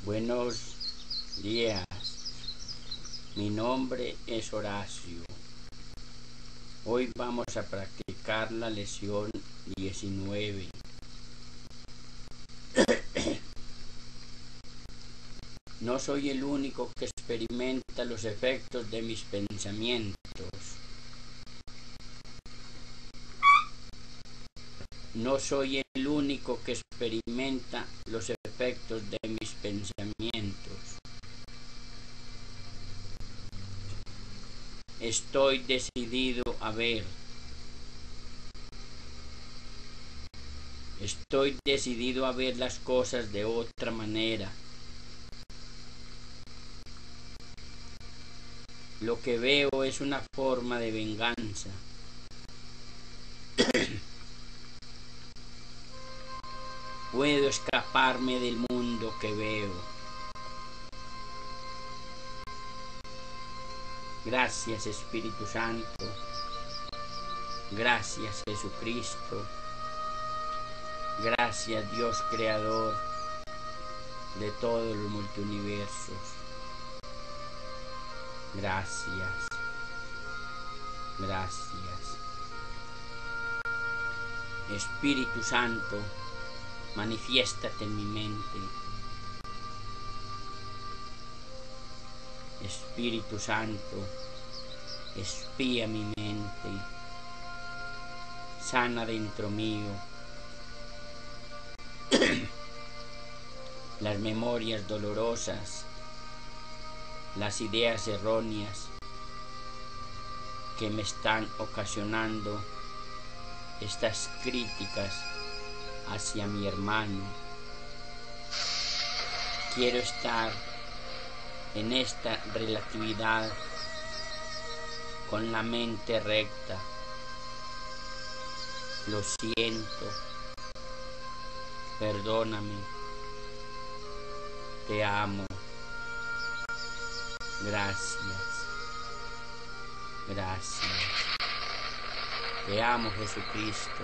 Buenos días, mi nombre es Horacio. Hoy vamos a practicar la lección 19. No soy el único que experimenta los efectos de mis pensamientos. No soy el único que experimenta los efectos de mis pensamientos. Estoy decidido a ver. Estoy decidido a ver las cosas de otra manera. Lo que veo es una forma de venganza. Puedo escaparme del mundo que veo. Gracias, Espíritu Santo. Gracias, Jesucristo. Gracias, Dios Creador de todos los multiuniversos. Gracias. Gracias. Espíritu Santo, manifiéstate en mi mente. Espíritu Santo, espía mi mente. Sana dentro mío las memorias dolorosas, las ideas erróneas que me están ocasionando estas críticas hacia mi hermano. Quiero estar en esta relatividad con la mente recta. Lo siento, perdóname, te amo. Gracias, gracias. Te amo, Jesucristo.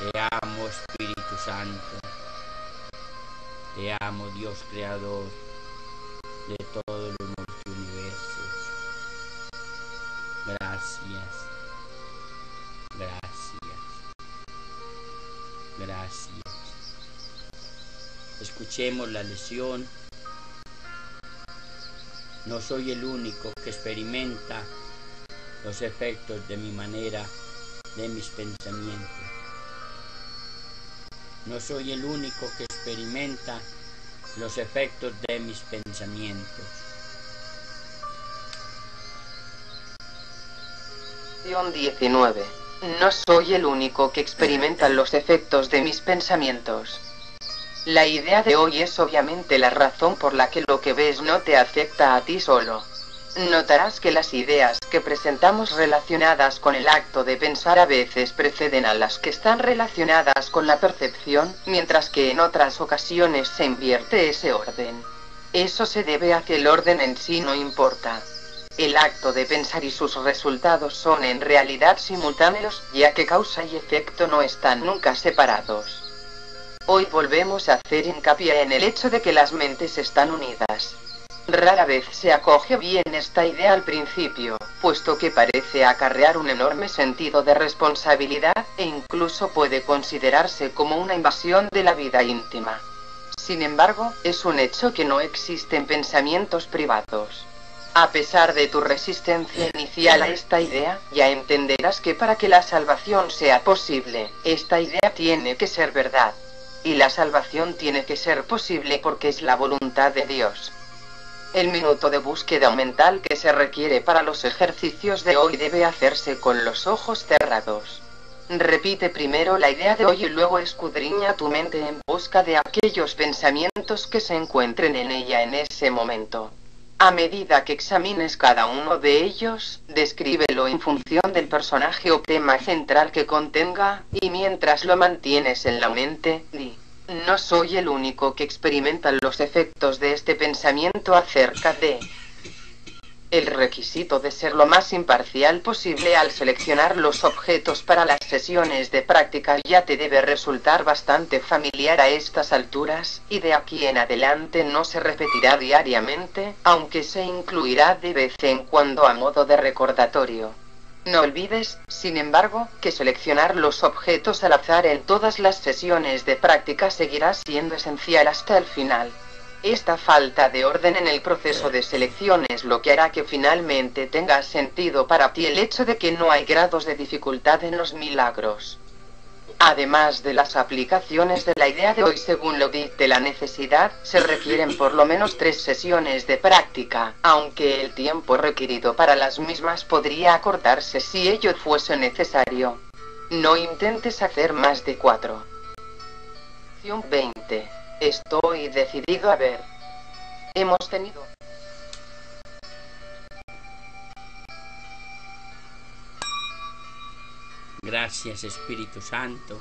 Te amo, Espíritu Santo. Te amo, Dios Creador de todos los multiuniversos. Gracias, gracias, gracias. Escuchemos la lección. No soy el único que experimenta los efectos de mi manera, de mis pensamientos. No soy el único que experimenta los efectos de mis pensamientos. Lección 19. No soy el único que experimenta los efectos de mis pensamientos. La idea de hoy es obviamente la razón por la que lo que ves no te afecta a ti solo. Notarás que las ideas que presentamos relacionadas con el acto de pensar a veces preceden a las que están relacionadas con la percepción, mientras que en otras ocasiones se invierte ese orden. Eso se debe a que el orden en sí no importa. El acto de pensar y sus resultados son en realidad simultáneos, ya que causa y efecto no están nunca separados. Hoy volvemos a hacer hincapié en el hecho de que las mentes están unidas. Rara vez se acoge bien esta idea al principio, puesto que parece acarrear un enorme sentido de responsabilidad, e incluso puede considerarse como una invasión de la vida íntima. Sin embargo, es un hecho que no existen pensamientos privados. A pesar de tu resistencia inicial a esta idea, ya entenderás que para que la salvación sea posible, esta idea tiene que ser verdad. Y la salvación tiene que ser posible porque es la voluntad de Dios. El minuto de búsqueda mental que se requiere para los ejercicios de hoy debe hacerse con los ojos cerrados. Repite primero la idea de hoy y luego escudriña tu mente en busca de aquellos pensamientos que se encuentren en ella en ese momento. A medida que examines cada uno de ellos, descríbelo en función del personaje o tema central que contenga, y mientras lo mantienes en la mente, di: no soy el único que experimenta los efectos de este pensamiento acerca de... El requisito de ser lo más imparcial posible al seleccionar los objetos para las sesiones de práctica ya te debe resultar bastante familiar a estas alturas, y de aquí en adelante no se repetirá diariamente, aunque se incluirá de vez en cuando a modo de recordatorio. No olvides, sin embargo, que seleccionar los objetos al azar en todas las sesiones de práctica seguirá siendo esencial hasta el final. Esta falta de orden en el proceso de selección es lo que hará que finalmente tenga sentido para ti el hecho de que no hay grados de dificultad en los milagros. Además de las aplicaciones de la idea de hoy según lo dicte la necesidad, se requieren por lo menos 3 sesiones de práctica, aunque el tiempo requerido para las mismas podría acortarse si ello fuese necesario. No intentes hacer más de 4. 20. Estoy decidido a ver. Hemos tenido Gracias Espíritu Santo.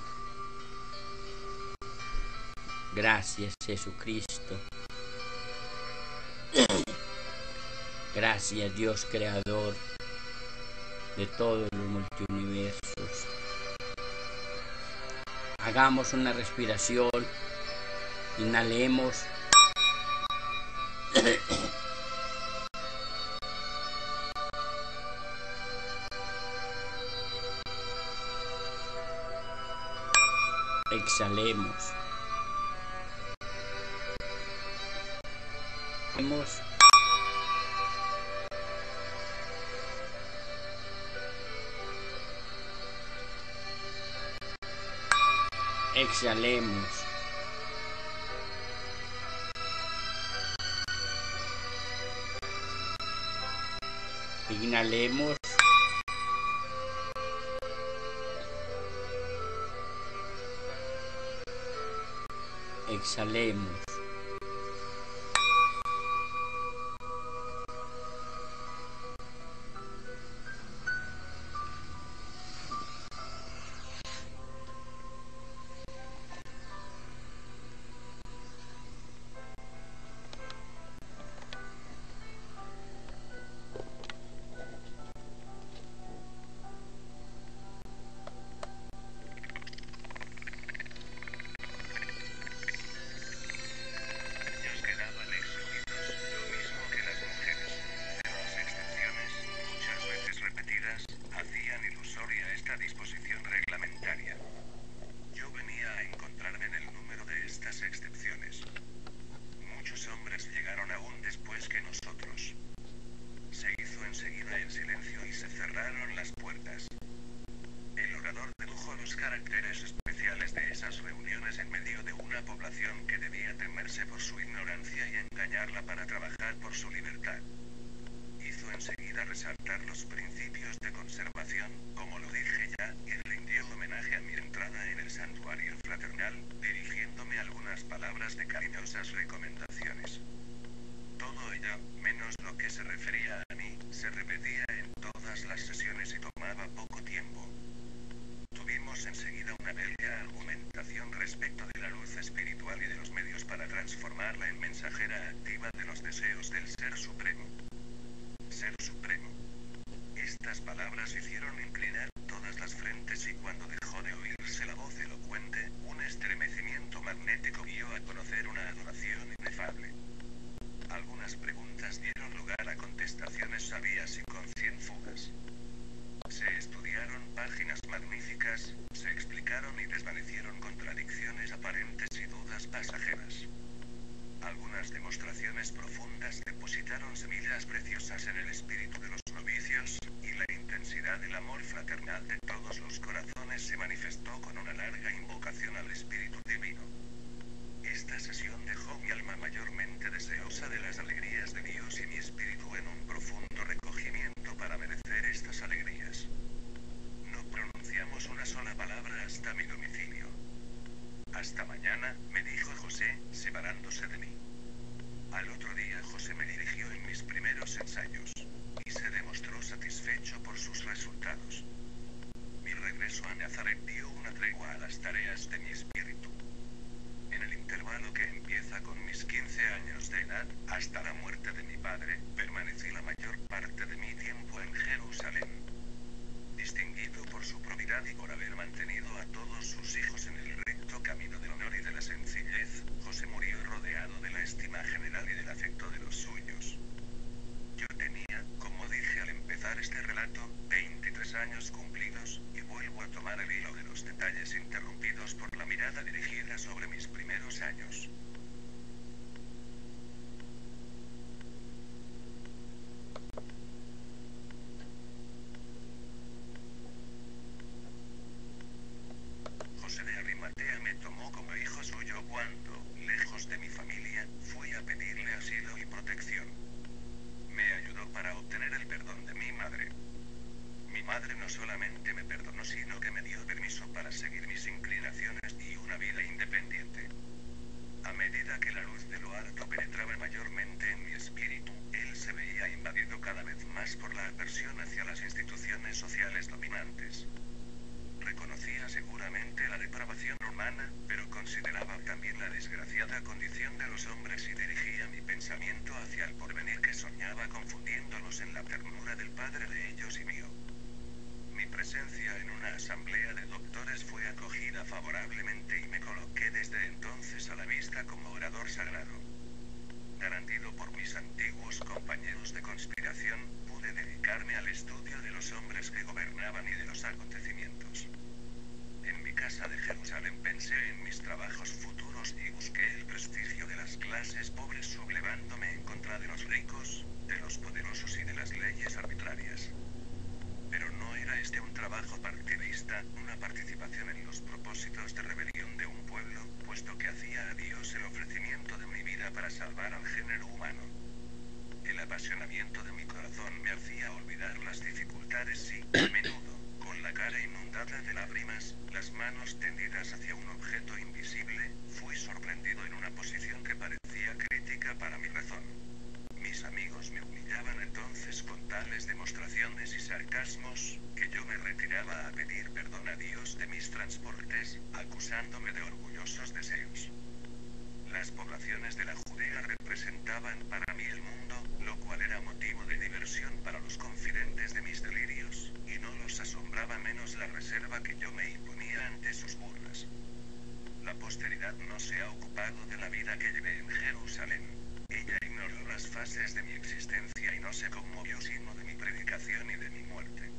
Gracias Jesucristo. Gracias Dios Creador de todos los multiuniversos. Hagamos una respiración. Inhalemos. Exhalemos. Exhalemos. Inhalemos. Exhalemos. En el intervalo que empieza con mis 15 años de edad, hasta la muerte de mi padre, permanecí la mayor parte de mi tiempo en Jerusalén. Distinguido por su probidad y por haber mantenido a todos sus hijos en el recto camino del honor y de la sencillez, José murió rodeado de la estima general y del afecto de los suyos. Yo tenía, como dije al empezar este relato, 23 años cumplidos, y vuelvo a tomar el hilo de los detalles interrumpidos por la mirada dirigida sobre mis primeros años. José de Arimatea me tomó como hijo suyo cuando, lejos de mi familia, fui a pedirle asilo y protección. Me ayudó para obtener el perdón de mi madre. Mi madre no solamente me perdonó, sino que me dio permiso para seguir mis inclinaciones y una vida independiente. A medida que la luz de lo alto penetraba mayormente en mi espíritu, él se veía invadido cada vez más por la aversión hacia las instituciones sociales dominantes. Reconocía seguramente la depravación humana, pero consideraba también la desgraciada condición de los hombres y dirigía mi pensamiento hacia el porvenir que soñaba confundiéndolos en la ternura del padre de ellos y mío. Mi presencia en una asamblea de doctores fue acogida favorablemente y me coloqué desde entonces a la vista como orador sagrado. Garantido por mis antiguos compañeros de conspiración, pude dedicarme al estudio de los hombres que gobernaban y de los acontecimientos. En mi casa de Jerusalén pensé en mis trabajos futuros y busqué el prestigio de las clases pobres sublevándome en contra de los ricos, de los poderosos y de las leyes arbitrarias. Pero no era este un trabajo partidista, una participación en los propósitos de rebelión de un pueblo, puesto que hacía a Dios el ofrecimiento de mi vida para salvar al género humano. El apasionamiento de mi corazón me hacía olvidar las dificultades y, a menudo, con la cara inundada de lágrimas, las manos tendidas hacia un objeto invisible, fui sorprendido en una posición que parecía crítica para mi razón. Mis amigos me humillaban entonces con tales demostraciones y sarcasmos, que yo me retiraba a pedir perdón a Dios de mis transportes, acusándome de orgullosos deseos. Las poblaciones de la Judea representaban para mí el mundo, lo cual era motivo de diversión para los confidentes de mis delirios, y no los asombraba menos la reserva que yo me imponía ante sus burlas. La posteridad no se ha ocupado de la vida que llevé en Jerusalén. Ella ignoró las fases de mi existencia y no se conmovió sino de mi predicación y de mi muerte.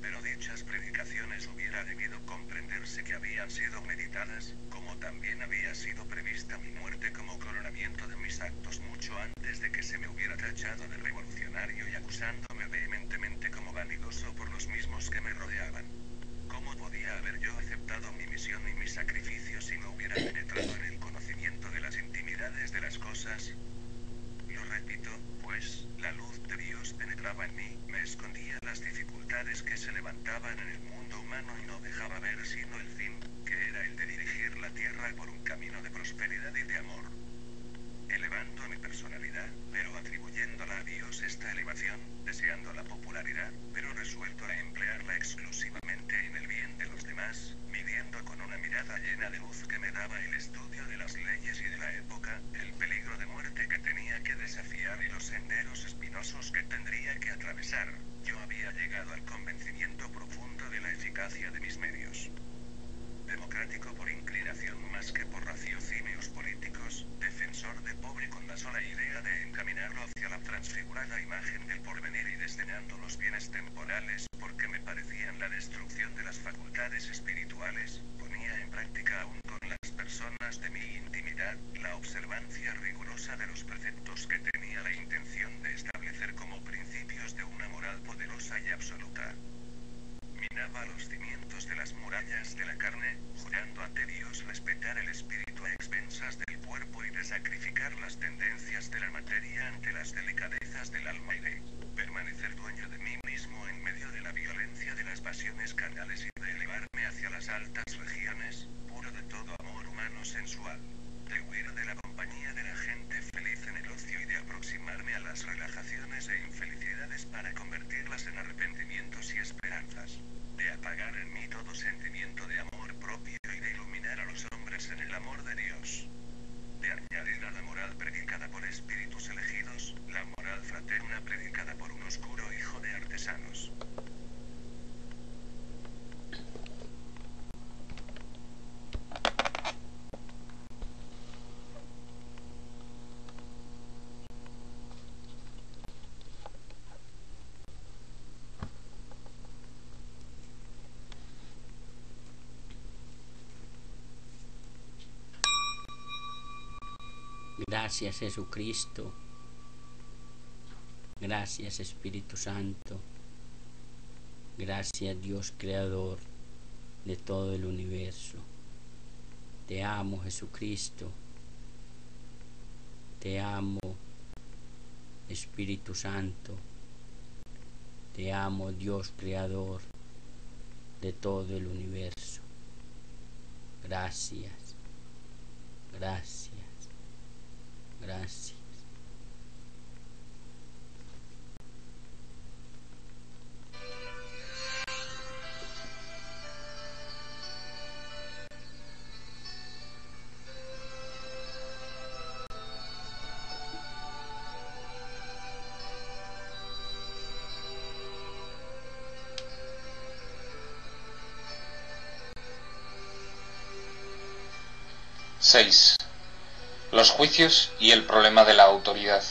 Pero dichas predicaciones hubiera debido comprenderse que habían sido meditadas, como también había sido prevista mi muerte como coronamiento de mis actos mucho antes de que se me hubiera tachado de revolucionario y acusándome vehementemente como vanidoso por los mismos que me rodeaban. ¿Cómo podía haber yo aceptado mi misión y mi sacrificio si no hubiera penetrado en el conocimiento de las intimidades de las cosas? Lo repito, pues, la luz de Dios penetraba en mí, me escondía las dificultades que se levantaban en el mundo humano y no dejaba ver sino el fin, que era el de dirigir la tierra por un camino de prosperidad y de amor. Elevando mi personalidad, pero atribuyéndola a Dios esta elevación, deseando la popularidad, pero resuelto a emplearla exclusivamente en el bien de los demás, midiendo con una mirada llena de luz que me daba el estudio de las leyes y de la época, el peligro de muerte que tenía que desafiar y los senderos espinosos que tendría que atravesar, yo había llegado al convencimiento profundo de la eficacia de mis medios. Democrático por inclinación más que por raciocinios políticos, defensor de pobre con la sola idea de encaminarlo hacia la transfigurada imagen del porvenir y desdeñando los bienes temporales porque me parecían la destrucción de las facultades espirituales, ponía en práctica aún con las personas de mi intimidad, la observancia rigurosa de los preceptos que tenía la intención de establecer como principios de una moral poderosa y absoluta. Minaba los cimientos de las murallas de la carne, jurando ante Dios respetar el espíritu a expensas del cuerpo y de sacrificar las tendencias de la materia ante las delicadezas del alma y de permanecer dueño de mí mismo en medio de la violencia de las pasiones carnales y de elevarme hacia las altas regiones, puro de todo amor humano sensual, de huir de la compañía de la gente feliz en el ocio y de aproximarme a las relajaciones e infelicidades para convertirlas en arrepentimientos y esperanzas, de apagar en mí todo sentimiento de amor propio y de iluminar a los hombres en el el amor de Dios. De añadir a la moral predicada por espíritus elegidos, la moral fraterna predicada por un oscuro hijo de artesanos. Gracias Jesucristo, gracias Espíritu Santo, gracias Dios Creador de todo el universo. Te amo Jesucristo, te amo Espíritu Santo, te amo Dios Creador de todo el universo. Gracias, gracias. Gracias. Seis. Los juicios y el problema de la autoridad.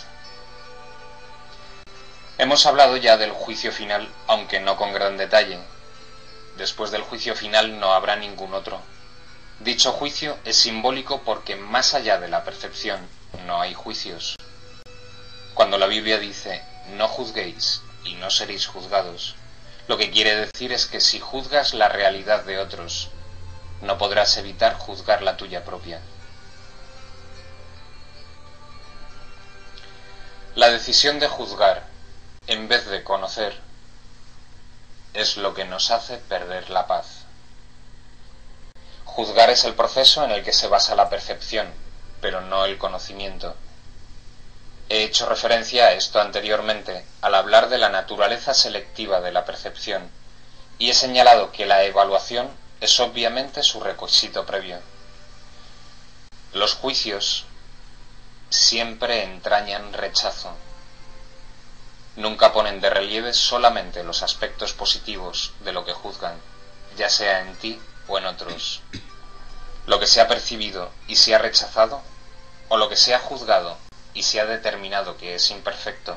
Hemos hablado ya del juicio final, aunque no con gran detalle. Después del juicio final no habrá ningún otro. Dicho juicio es simbólico porque más allá de la percepción no hay juicios. Cuando la Biblia dice, no juzguéis y no seréis juzgados, lo que quiere decir es que si juzgas la realidad de otros, no podrás evitar juzgar la tuya propia. La decisión de juzgar, en vez de conocer, es lo que nos hace perder la paz. Juzgar es el proceso en el que se basa la percepción, pero no el conocimiento. He hecho referencia a esto anteriormente al hablar de la naturaleza selectiva de la percepción, y he señalado que la evaluación es obviamente su requisito previo. Los juicios siempre entrañan rechazo. Nunca ponen de relieve solamente los aspectos positivos de lo que juzgan, ya sea en ti o en otros. Lo que se ha percibido y se ha rechazado, o lo que se ha juzgado y se ha determinado que es imperfecto,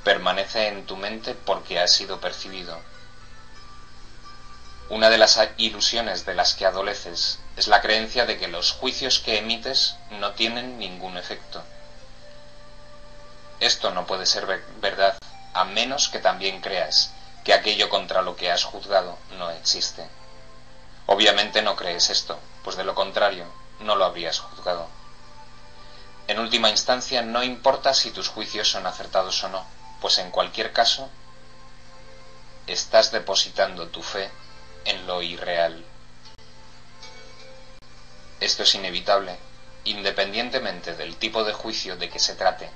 permanece en tu mente porque ha sido percibido. Una de las ilusiones de las que adoleces es la creencia de que los juicios que emites no tienen ningún efecto. Esto no puede ser verdad, a menos que también creas que aquello contra lo que has juzgado no existe. Obviamente no crees esto, pues de lo contrario no lo habrías juzgado. En última instancia no importa si tus juicios son acertados o no, pues en cualquier caso estás depositando tu fe en lo irreal. Esto es inevitable, independientemente del tipo de juicio de que se trate,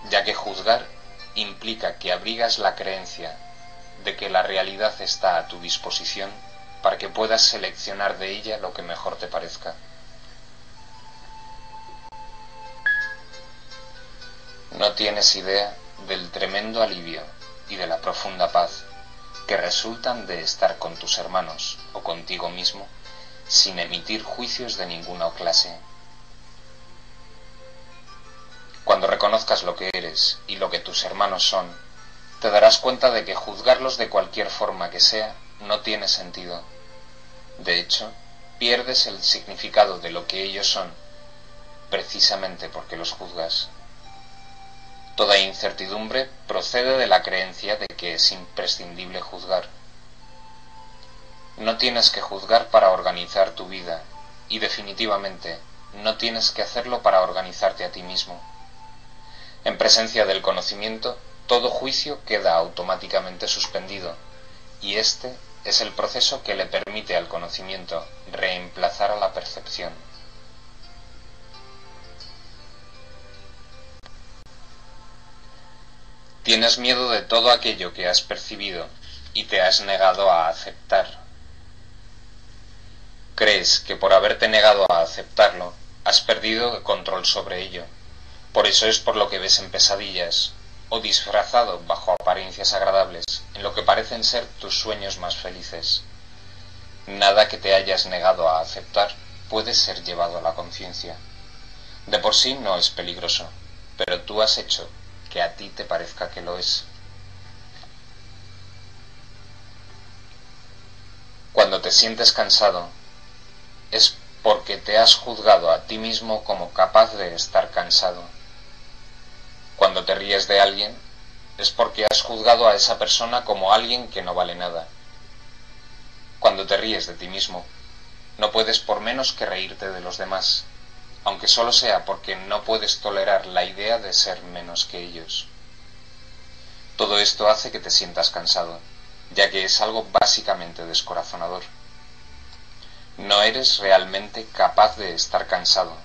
ya que juzgar implica que abrigas la creencia de que la realidad está a tu disposición para que puedas seleccionar de ella lo que mejor te parezca. No tienes idea del tremendo alivio y de la profunda paz que resultan de estar con tus hermanos o contigo mismo sin emitir juicios de ninguna clase. Cuando reconozcas lo que eres y lo que tus hermanos son, te darás cuenta de que juzgarlos de cualquier forma que sea no tiene sentido. De hecho, pierdes el significado de lo que ellos son, precisamente porque los juzgas. Toda incertidumbre procede de la creencia de que es imprescindible juzgar. No tienes que juzgar para organizar tu vida, y definitivamente no tienes que hacerlo para organizarte a ti mismo. En presencia del conocimiento, todo juicio queda automáticamente suspendido, y este es el proceso que le permite al conocimiento reemplazar a la percepción. Tienes miedo de todo aquello que has percibido y te has negado a aceptar. Crees que por haberte negado a aceptarlo, has perdido el control sobre ello. Por eso es por lo que ves en pesadillas, o disfrazado bajo apariencias agradables, en lo que parecen ser tus sueños más felices. Nada que te hayas negado a aceptar puede ser llevado a la conciencia. De por sí no es peligroso, pero tú has hecho que a ti te parezca que lo es. Cuando te sientes cansado, es porque te has juzgado a ti mismo como capaz de estar cansado. Cuando te ríes de alguien, es porque has juzgado a esa persona como alguien que no vale nada. Cuando te ríes de ti mismo, no puedes por menos que reírte de los demás, aunque solo sea porque no puedes tolerar la idea de ser menos que ellos. Todo esto hace que te sientas cansado, ya que es algo básicamente descorazonador. No eres realmente capaz de estar cansado,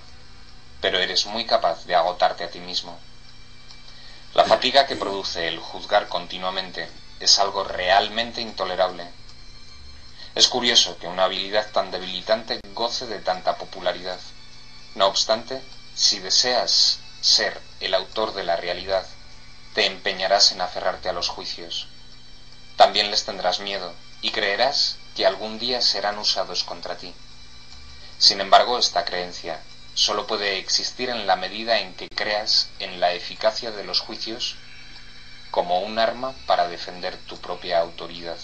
pero eres muy capaz de agotarte a ti mismo. La fatiga que produce el juzgar continuamente es algo realmente intolerable. Es curioso que una habilidad tan debilitante goce de tanta popularidad. No obstante, si deseas ser el autor de la realidad, te empeñarás en aferrarte a los juicios. También les tendrás miedo y creerás que algún día serán usados contra ti. Sin embargo, esta creencia solo puede existir en la medida en que creas en la eficacia de los juicios como un arma para defender tu propia autoridad.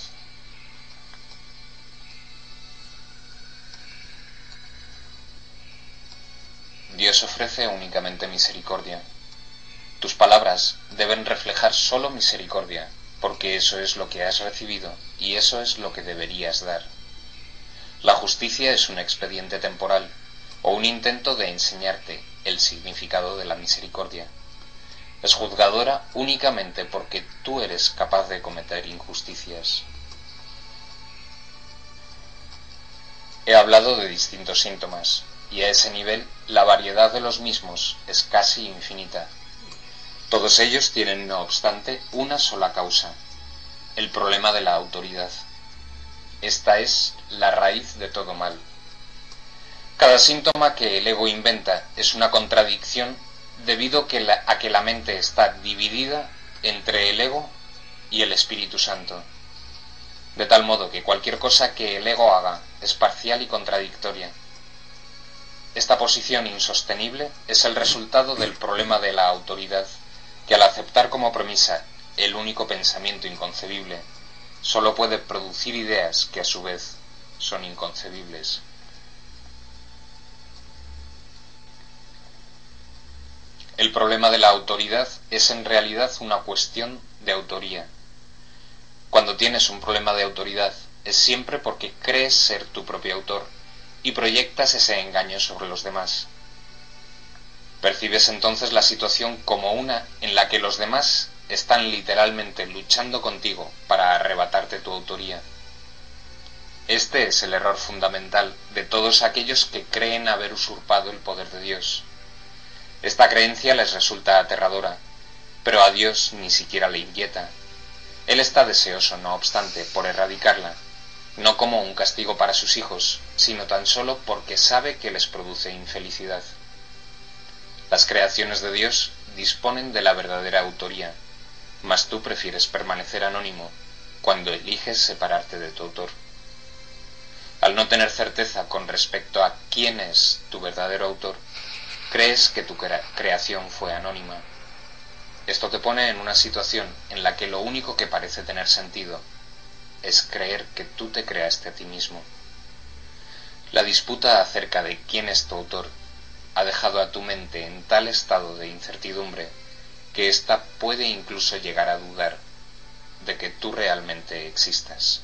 Dios ofrece únicamente misericordia. Tus palabras deben reflejar solo misericordia, porque eso es lo que has recibido y eso es lo que deberías dar. La justicia es un expediente temporal o un intento de enseñarte el significado de la misericordia. Es juzgadora únicamente porque tú eres capaz de cometer injusticias. He hablado de distintos síntomas, y a ese nivel la variedad de los mismos es casi infinita. Todos ellos tienen, no obstante, una sola causa: el problema de la autoridad. Esta es la raíz de todo mal. Cada síntoma que el ego inventa es una contradicción debido a que la mente está dividida entre el ego y el Espíritu Santo, de tal modo que cualquier cosa que el ego haga es parcial y contradictoria. Esta posición insostenible es el resultado del problema de la autoridad, que al aceptar como premisa el único pensamiento inconcebible, solo puede producir ideas que a su vez son inconcebibles. El problema de la autoridad es en realidad una cuestión de autoría. Cuando tienes un problema de autoridad es siempre porque crees ser tu propio autor y proyectas ese engaño sobre los demás. Percibes entonces la situación como una en la que los demás están literalmente luchando contigo para arrebatarte tu autoría. Este es el error fundamental de todos aquellos que creen haber usurpado el poder de Dios. Esta creencia les resulta aterradora, pero a Dios ni siquiera le inquieta. Él está deseoso, no obstante, por erradicarla, no como un castigo para sus hijos, sino tan solo porque sabe que les produce infelicidad. Las creaciones de Dios disponen de la verdadera autoría, mas tú prefieres permanecer anónimo cuando eliges separarte de tu autor. Al no tener certeza con respecto a quién es tu verdadero autor, crees que tu creación fue anónima. Esto te pone en una situación en la que lo único que parece tener sentido es creer que tú te creaste a ti mismo. La disputa acerca de quién es tu autor ha dejado a tu mente en tal estado de incertidumbre que ésta puede incluso llegar a dudar de que tú realmente existas.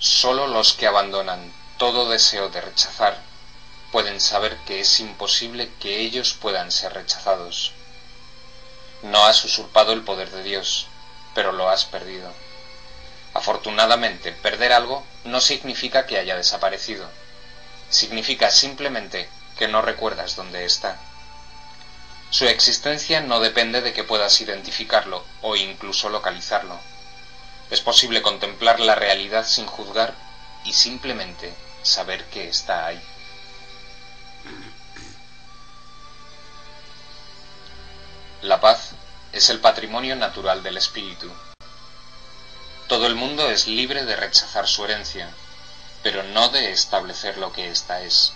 Solo los que abandonan todo deseo de rechazar pueden saber que es imposible que ellos puedan ser rechazados. No has usurpado el poder de Dios, pero lo has perdido. Afortunadamente, perder algo no significa que haya desaparecido. Significa simplemente que no recuerdas dónde está. Su existencia no depende de que puedas identificarlo o incluso localizarlo. Es posible contemplar la realidad sin juzgar y simplemente saber que está ahí. La paz es el patrimonio natural del espíritu. Todo el mundo es libre de rechazar su herencia, pero no de establecer lo que ésta es.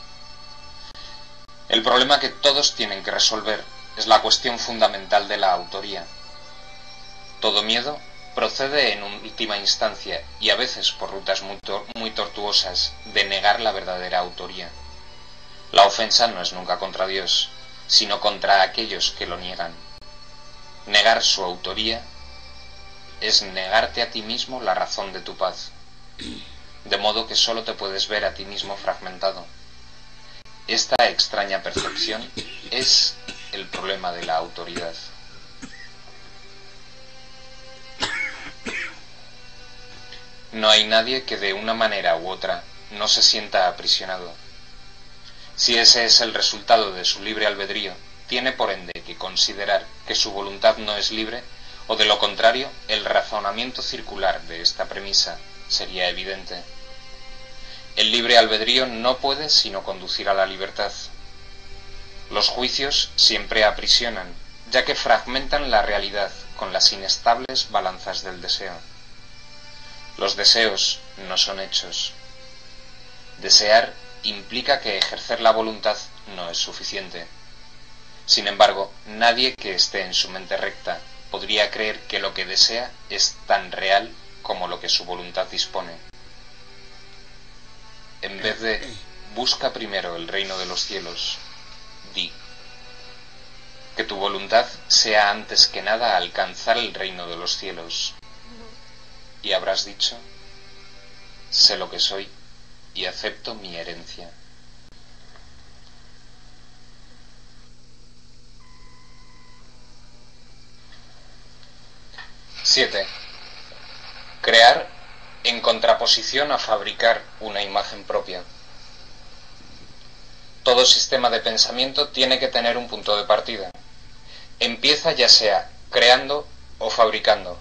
El problema que todos tienen que resolver es la cuestión fundamental de la autoría. Todo miedo procede en última instancia, y a veces por rutas muy tortuosas, de negar la verdadera autoría. La ofensa no es nunca contra Dios, sino contra aquellos que lo niegan. Negar su autoría es negarte a ti mismo la razón de tu paz, de modo que solo te puedes ver a ti mismo fragmentado. Esta extraña percepción es el problema de la autoridad. No hay nadie que de una manera u otra no se sienta aprisionado. Si ese es el resultado de su libre albedrío, tiene por ende que considerar que su voluntad no es libre, o de lo contrario, el razonamiento circular de esta premisa sería evidente. El libre albedrío no puede sino conducir a la libertad. Los juicios siempre aprisionan, ya que fragmentan la realidad con las inestables balanzas del deseo. Los deseos no son hechos. Desear implica que ejercer la voluntad no es suficiente. Sin embargo, nadie que esté en su mente recta podría creer que lo que desea es tan real como lo que su voluntad dispone. En vez de busca primero el reino de los cielos, di que tu voluntad sea antes que nada alcanzar el reino de los cielos. Y habrás dicho, sé lo que soy y acepto mi herencia. Siete. Crear en contraposición a fabricar una imagen propia. Todo sistema de pensamiento tiene que tener un punto de partida. Empieza ya sea creando o fabricando,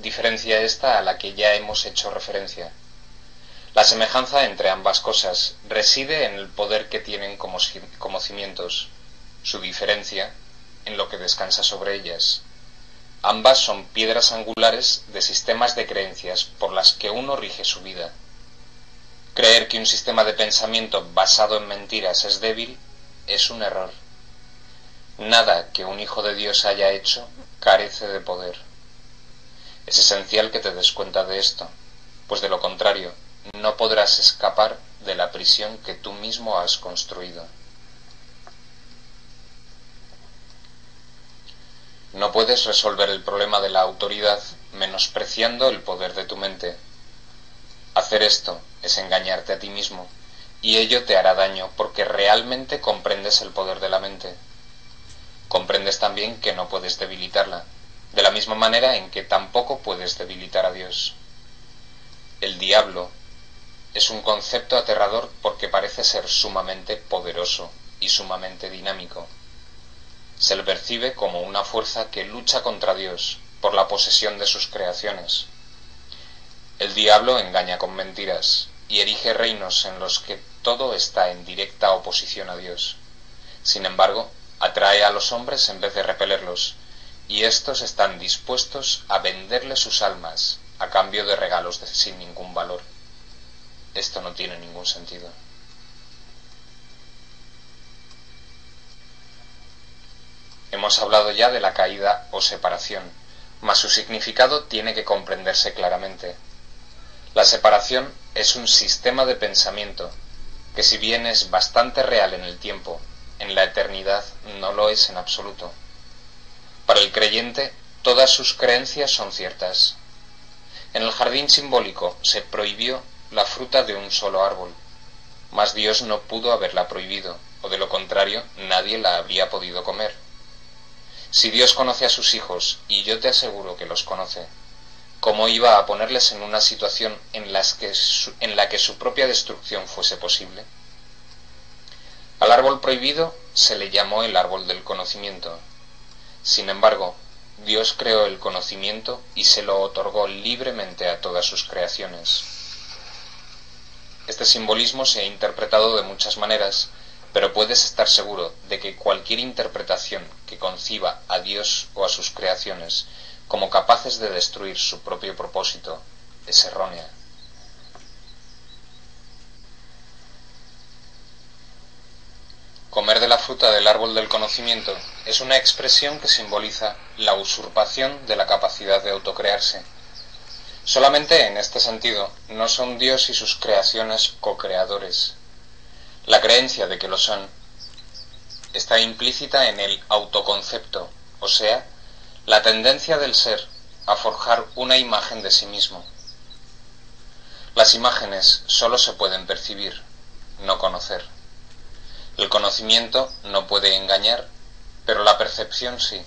diferencia esta a la que ya hemos hecho referencia. La semejanza entre ambas cosas reside en el poder que tienen como cimientos, su diferencia en lo que descansa sobre ellas. Ambas son piedras angulares de sistemas de creencias por las que uno rige su vida. Creer que un sistema de pensamiento basado en mentiras es débil es un error. Nada que un hijo de Dios haya hecho carece de poder. Es esencial que te des cuenta de esto, pues de lo contrario no podrás escapar de la prisión que tú mismo has construido. No puedes resolver el problema de la autoridad menospreciando el poder de tu mente. Hacer esto es engañarte a ti mismo, y ello te hará daño porque realmente comprendes el poder de la mente. Comprendes también que no puedes debilitarla, de la misma manera en que tampoco puedes debilitar a Dios. El diablo es un concepto aterrador porque parece ser sumamente poderoso y sumamente dinámico. Se le percibe como una fuerza que lucha contra Dios por la posesión de sus creaciones. El diablo engaña con mentiras y erige reinos en los que todo está en directa oposición a Dios. Sin embargo, atrae a los hombres en vez de repelerlos, y éstos están dispuestos a venderle sus almas a cambio de regalos sin ningún valor. Esto no tiene ningún sentido. Hemos hablado ya de la caída o separación, mas su significado tiene que comprenderse claramente. La separación es un sistema de pensamiento que, si bien es bastante real en el tiempo, en la eternidad no lo es en absoluto. Para el creyente, todas sus creencias son ciertas. En el jardín simbólico se prohibió la fruta de un solo árbol, mas Dios no pudo haberla prohibido, o de lo contrario nadie la habría podido comer. Si Dios conoce a sus hijos, y yo te aseguro que los conoce, ¿cómo iba a ponerles en una situación en la que su propia destrucción fuese posible? Al árbol prohibido se le llamó el árbol del conocimiento. Sin embargo, Dios creó el conocimiento y se lo otorgó libremente a todas sus creaciones. Este simbolismo se ha interpretado de muchas maneras, pero puedes estar seguro de que cualquier interpretación que conciba a Dios o a sus creaciones como capaces de destruir su propio propósito es errónea. Comer de la fruta del árbol del conocimiento es una expresión que simboliza la usurpación de la capacidad de autocrearse. Solamente en este sentido no son Dios y sus creaciones co-creadores. La creencia de que lo son está implícita en el autoconcepto, o sea, la tendencia del ser a forjar una imagen de sí mismo. Las imágenes solo se pueden percibir, no conocer. El conocimiento no puede engañar, pero la percepción sí.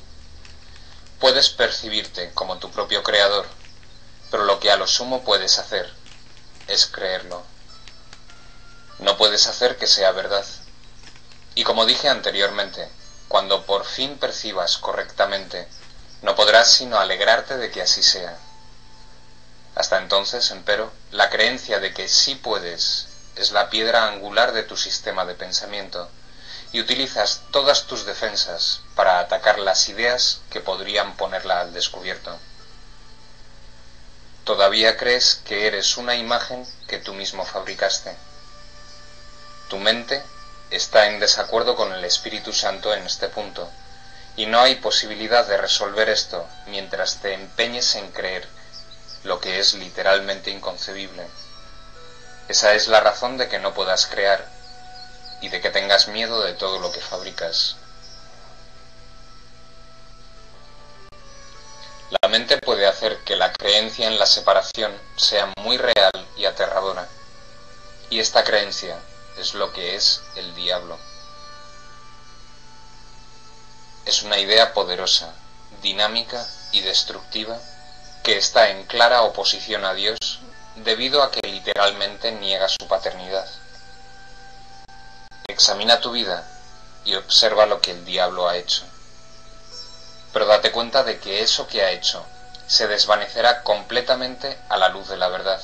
Puedes percibirte como tu propio creador, pero lo que a lo sumo puedes hacer es creerlo. No puedes hacer que sea verdad. Y como dije anteriormente, cuando por fin percibas correctamente, no podrás sino alegrarte de que así sea. Hasta entonces, empero, la creencia de que sí puedes es la piedra angular de tu sistema de pensamiento, y utilizas todas tus defensas para atacar las ideas que podrían ponerla al descubierto. Todavía crees que eres una imagen que tú mismo fabricaste. Tu mente está en desacuerdo con el Espíritu Santo en este punto, y no hay posibilidad de resolver esto mientras te empeñes en creer lo que es literalmente inconcebible. Esa es la razón de que no puedas crear y de que tengas miedo de todo lo que fabricas. La mente puede hacer que la creencia en la separación sea muy real y aterradora, y esta creencia es lo que es el diablo. Es una idea poderosa, dinámica y destructiva que está en clara oposición a Dios debido a que literalmente niega su paternidad. Examina tu vida y observa lo que el diablo ha hecho. Pero date cuenta de que eso que ha hecho se desvanecerá completamente a la luz de la verdad,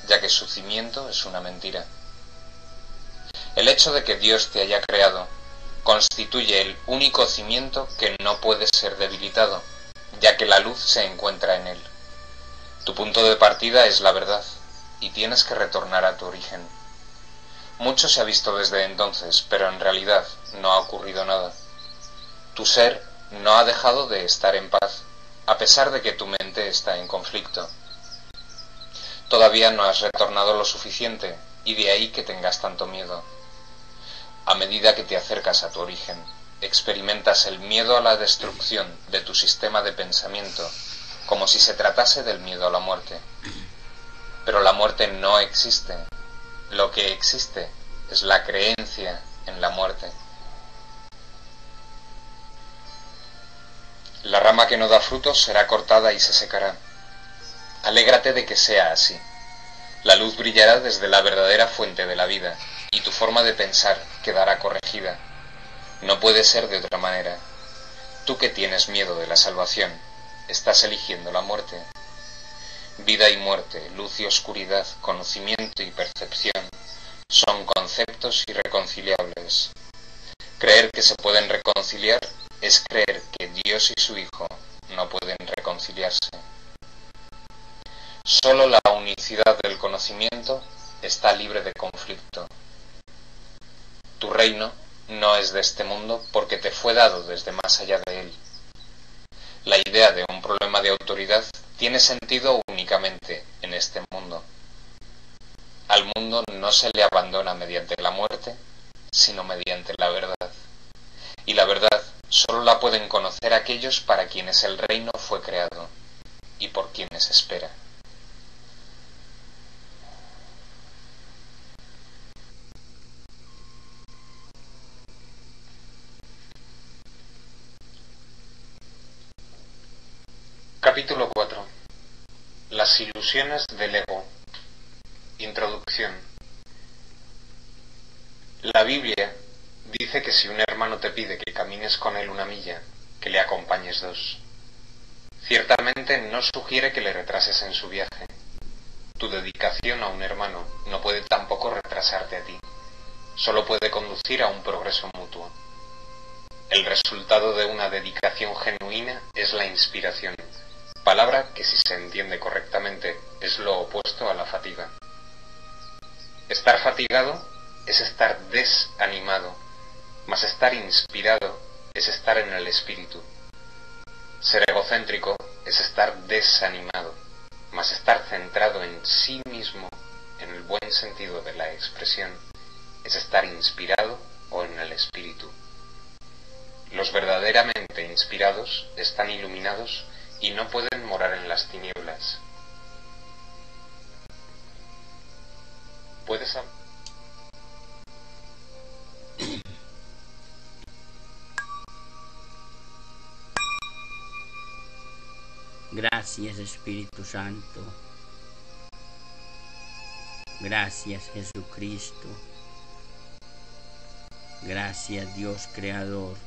ya que su cimiento es una mentira. El hecho de que Dios te haya creado constituye el único cimiento que no puede ser debilitado, ya que la luz se encuentra en él. Tu punto de partida es la verdad, y tienes que retornar a tu origen. Mucho se ha visto desde entonces, pero en realidad no ha ocurrido nada. Tu ser no ha dejado de estar en paz, a pesar de que tu mente está en conflicto. Todavía no has retornado lo suficiente, y de ahí que tengas tanto miedo. A medida que te acercas a tu origen, experimentas el miedo a la destrucción de tu sistema de pensamiento, como si se tratase del miedo a la muerte. Pero la muerte no existe. Lo que existe es la creencia en la muerte. La rama que no da frutos será cortada y se secará. Alégrate de que sea así. La luz brillará desde la verdadera fuente de la vida, y tu forma de pensar quedará corregida. No puede ser de otra manera. Tú que tienes miedo de la salvación, estás eligiendo la muerte. Vida y muerte, luz y oscuridad, conocimiento y percepción, son conceptos irreconciliables. Creer que se pueden reconciliar es creer que Dios y su Hijo no pueden reconciliarse. Solo la unicidad del conocimiento está libre de conflicto. Tu reino no es de este mundo porque te fue dado desde más allá de él. La idea de un problema de autoridad tiene sentido únicamente en este mundo. Al mundo no se le abandona mediante la muerte, sino mediante la verdad. Y la verdad solo la pueden conocer aquellos para quienes el reino fue creado y por quienes espera. Capítulo 4. Las ilusiones del ego. Introducción. La Biblia dice que si un hermano te pide que camines con él 1 milla, que le acompañes 2. Ciertamente no sugiere que le retrases en su viaje. Tu dedicación a un hermano no puede tampoco retrasarte a ti. Solo puede conducir a un progreso mutuo. El resultado de una dedicación genuina es la inspiración, palabra que si se entiende correctamente es lo opuesto a la fatiga. Estar fatigado es estar desanimado, mas estar inspirado es estar en el espíritu. Ser egocéntrico es estar desanimado, mas estar centrado en sí mismo, en el buen sentido de la expresión, es estar inspirado o en el espíritu. Los verdaderamente inspirados están iluminados y no pueden morar en las tinieblas. ¿Puedes hablar? Gracias, Espíritu Santo. Gracias, Jesucristo. Gracias, Dios Creador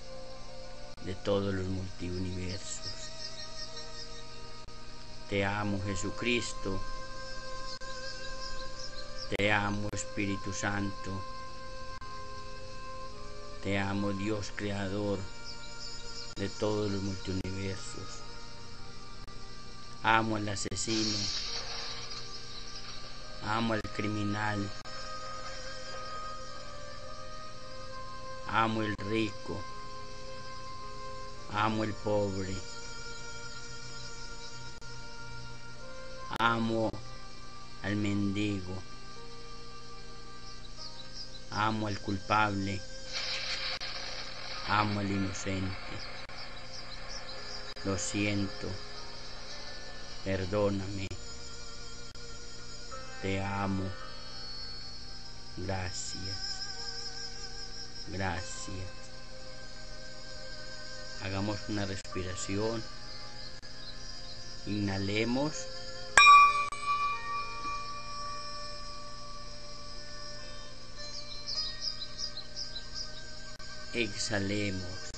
de todos los multiuniversos. Te amo, Jesucristo. Te amo, Espíritu Santo. Te amo, Dios Creador de todos los multiuniversos. Amo al asesino. Amo al criminal. Amo el rico. Amo el pobre. Amo al mendigo. Amo al culpable. Amo al inocente. Lo siento. Perdóname. Te amo. Gracias. Gracias. Hagamos una respiración. Inhalemos. Exhalemos.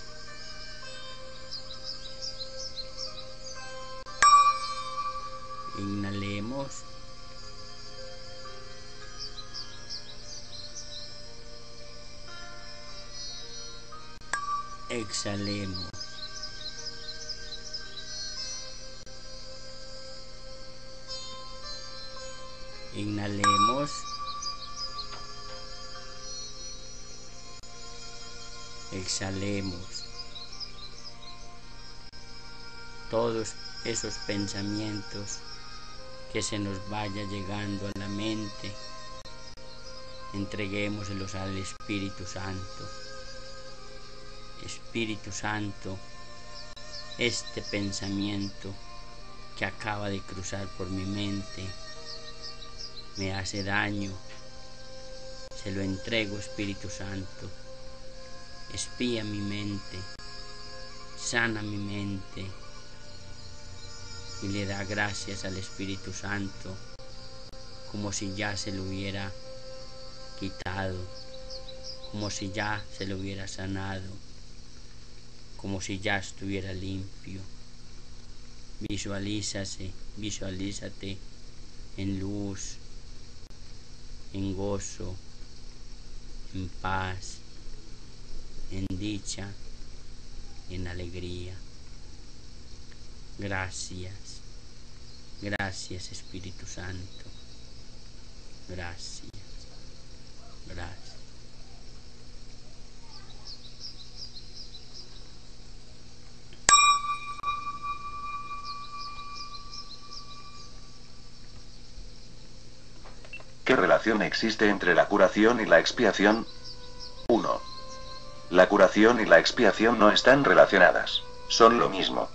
Inhalemos. Exhalemos. Inhalemos. Exhalemos. Todos esos pensamientos que se nos vaya llegando a la mente, entreguémoselos al Espíritu Santo. Espíritu Santo, este pensamiento que acaba de cruzar por mi mente me hace daño. Se lo entrego, Espíritu Santo. Espía mi mente, sana mi mente y le da gracias al Espíritu Santo como si ya se lo hubiera quitado, como si ya se lo hubiera sanado, como si ya estuviera limpio. Visualízate en luz, en gozo, en paz, en dicha, en alegría. Gracias, gracias Espíritu Santo, gracias, gracias. ¿Qué relación existe entre la curación y la expiación? 1. La curación y la expiación no están relacionadas, son lo mismo.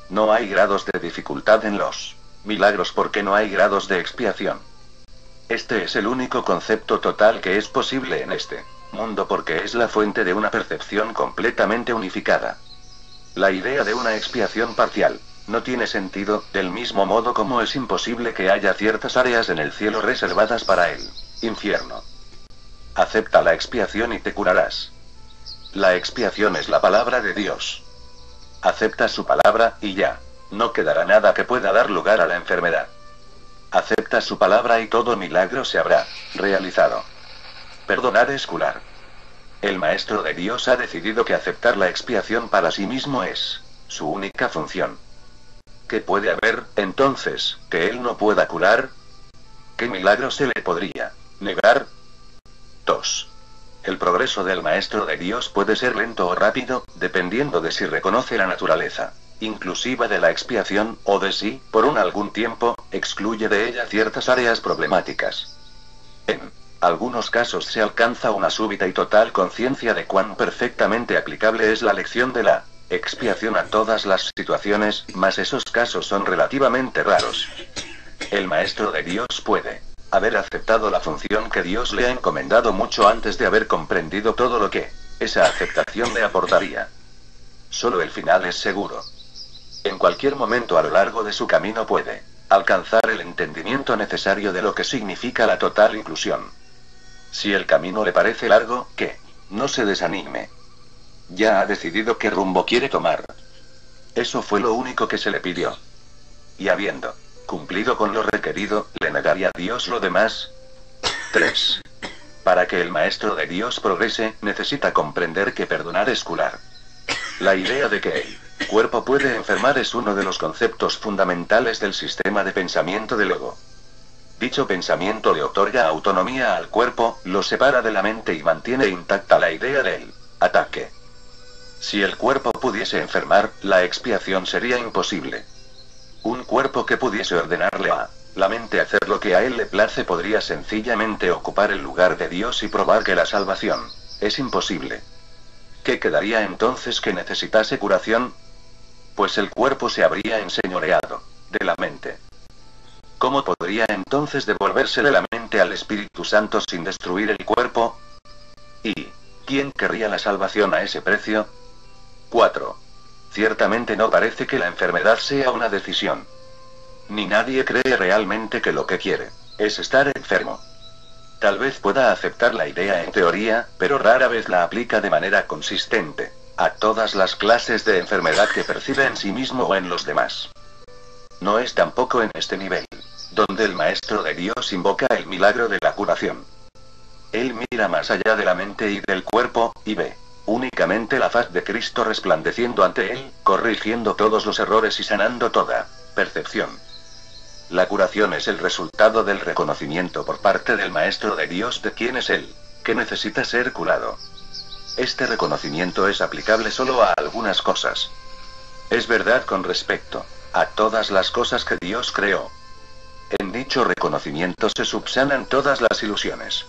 No hay grados de dificultad en los milagros porque no hay grados de expiación. Este es el único concepto total que es posible en este mundo porque es la fuente de una percepción completamente unificada. La idea de una expiación parcial no tiene sentido, del mismo modo como es imposible que haya ciertas áreas en el cielo reservadas para el infierno. Acepta la expiación y te curarás. La expiación es la palabra de Dios. Acepta su palabra, y ya. No quedará nada que pueda dar lugar a la enfermedad. Acepta su palabra y todo milagro se habrá realizado. Perdonar es curar. El Maestro de Dios ha decidido que aceptar la expiación para sí mismo es su única función. ¿Qué puede haber, entonces, que él no pueda curar? ¿Qué milagro se le podría negar? 2. El progreso del Maestro de Dios puede ser lento o rápido, dependiendo de si reconoce la naturaleza inclusiva de la expiación, o de si, por algún tiempo, excluye de ella ciertas áreas problemáticas. En algunos casos se alcanza una súbita y total conciencia de cuán perfectamente aplicable es la lección de la expiación a todas las situaciones, mas esos casos son relativamente raros. El Maestro de Dios puede haber aceptado la función que Dios le ha encomendado mucho antes de haber comprendido todo lo que esa aceptación le aportaría. Solo el final es seguro. En cualquier momento a lo largo de su camino puede alcanzar el entendimiento necesario de lo que significa la total inclusión. Si el camino le parece largo, que no se desanime. Ya ha decidido qué rumbo quiere tomar. Eso fue lo único que se le pidió. Y habiendo cumplido con lo requerido, ¿le negaría a Dios lo demás? 3. Para que el Maestro de Dios progrese, necesita comprender que perdonar es curar. La idea de que el cuerpo puede enfermar es uno de los conceptos fundamentales del sistema de pensamiento del ego. Dicho pensamiento le otorga autonomía al cuerpo, lo separa de la mente y mantiene intacta la idea del ataque. Si el cuerpo pudiese enfermar, la expiación sería imposible. Un cuerpo que pudiese ordenarle a la mente hacer lo que a él le place podría sencillamente ocupar el lugar de Dios y probar que la salvación es imposible. ¿Qué quedaría entonces que necesitase curación? Pues el cuerpo se habría enseñoreado de la mente. ¿Cómo podría entonces devolvérsele la mente al Espíritu Santo sin destruir el cuerpo? ¿Y quién querría la salvación a ese precio? 4. Ciertamente no parece que la enfermedad sea una decisión. Ni nadie cree realmente que lo que quiere es estar enfermo. Tal vez pueda aceptar la idea en teoría, pero rara vez la aplica de manera consistente a todas las clases de enfermedad que percibe en sí mismo o en los demás. No es tampoco en este nivel donde el Maestro de Dios invoca el milagro de la curación. Él mira más allá de la mente y del cuerpo, y ve únicamente la faz de Cristo resplandeciendo ante él, corrigiendo todos los errores y sanando toda percepción. La curación es el resultado del reconocimiento por parte del Maestro de Dios de quién es él, que necesita ser curado. Este reconocimiento es aplicable solo a algunas cosas. Es verdad con respecto a todas las cosas que Dios creó. En dicho reconocimiento se subsanan todas las ilusiones.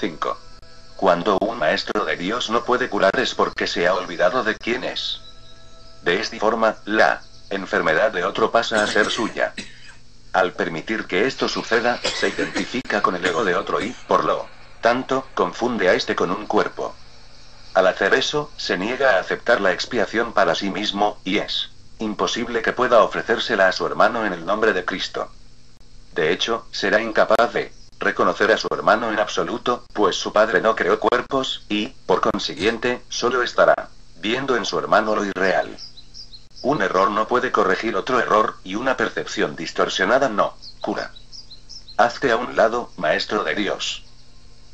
5. Cuando un Maestro de Dios no puede curar es porque se ha olvidado de quién es. De esta forma, la enfermedad de otro pasa a ser suya. Al permitir que esto suceda, se identifica con el ego de otro y, por lo tanto, confunde a este con un cuerpo. Al hacer eso, se niega a aceptar la expiación para sí mismo, y es imposible que pueda ofrecérsela a su hermano en el nombre de Cristo. De hecho, será incapaz de reconocer a su hermano en absoluto, pues su padre no creó cuerpos, y, por consiguiente, solo estará viendo en su hermano lo irreal. Un error no puede corregir otro error, y una percepción distorsionada no cura. Hazte a un lado, Maestro de Dios.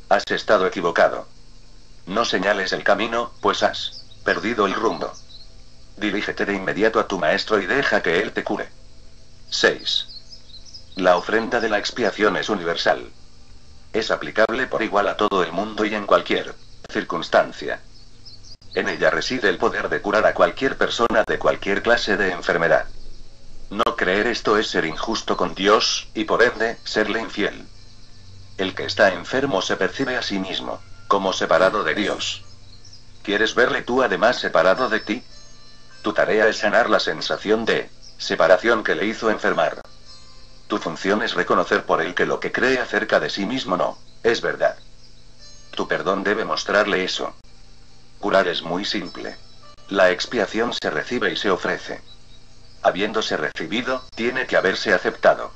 Has estado equivocado. No señales el camino, pues has perdido el rumbo. Dirígete de inmediato a tu Maestro y deja que Él te cure. 6. La ofrenda de la expiación es universal. Es aplicable por igual a todo el mundo y en cualquier circunstancia. En ella reside el poder de curar a cualquier persona de cualquier clase de enfermedad. No creer esto es ser injusto con Dios, y por ende, serle infiel. El que está enfermo se percibe a sí mismo como separado de Dios. ¿Quieres verle tú además separado de ti? Tu tarea es sanar la sensación de separación que le hizo enfermar. Tu función es reconocer por él que lo que cree acerca de sí mismo no es verdad. Tu perdón debe mostrarle eso. Curar es muy simple. La expiación se recibe y se ofrece. Habiéndose recibido, tiene que haberse aceptado.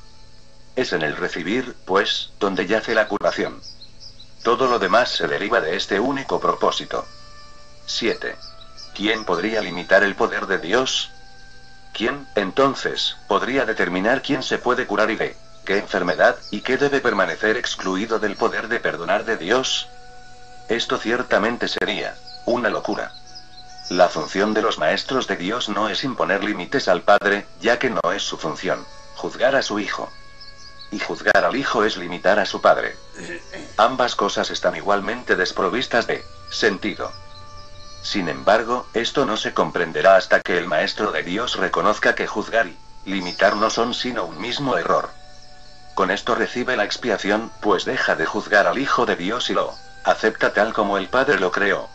Es en el recibir, pues, donde yace la curación. Todo lo demás se deriva de este único propósito. 7. ¿Quién podría limitar el poder de Dios? ¿Quién, entonces, podría determinar quién se puede curar y de qué enfermedad, y qué debe permanecer excluido del poder de perdonar de Dios? Esto ciertamente sería una locura. La función de los maestros de Dios no es imponer límites al Padre, ya que no es su función juzgar a su Hijo. Y juzgar al Hijo es limitar a su Padre. Ambas cosas están igualmente desprovistas de sentido. Sin embargo, esto no se comprenderá hasta que el Maestro de Dios reconozca que juzgar y limitar no son sino un mismo error. Con esto recibe la expiación, pues deja de juzgar al Hijo de Dios y lo acepta tal como el Padre lo creó.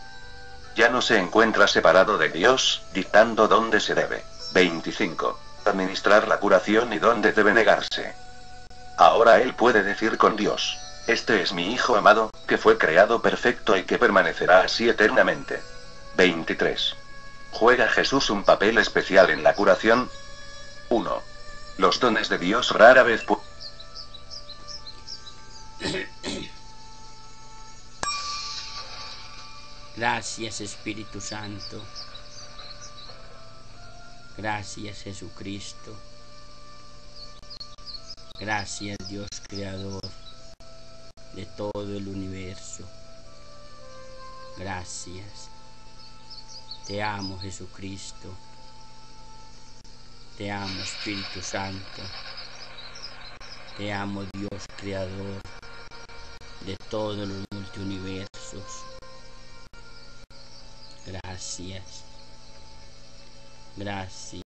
Ya no se encuentra separado de Dios, dictando dónde se debe 25. Administrar la curación y dónde debe negarse. Ahora él puede decir con Dios: este es mi Hijo amado, que fue creado perfecto y que permanecerá así eternamente. 23. ¿Juega Jesús un papel especial en la curación? 1. Los dones de Dios rara vez Gracias, Espíritu Santo. Gracias, Jesucristo. Gracias, Dios Creador de todo el universo. Gracias. Te amo, Jesucristo. Te amo, Espíritu Santo. Te amo, Dios Creador de todos los multiuniversos. Gracias. Gracias.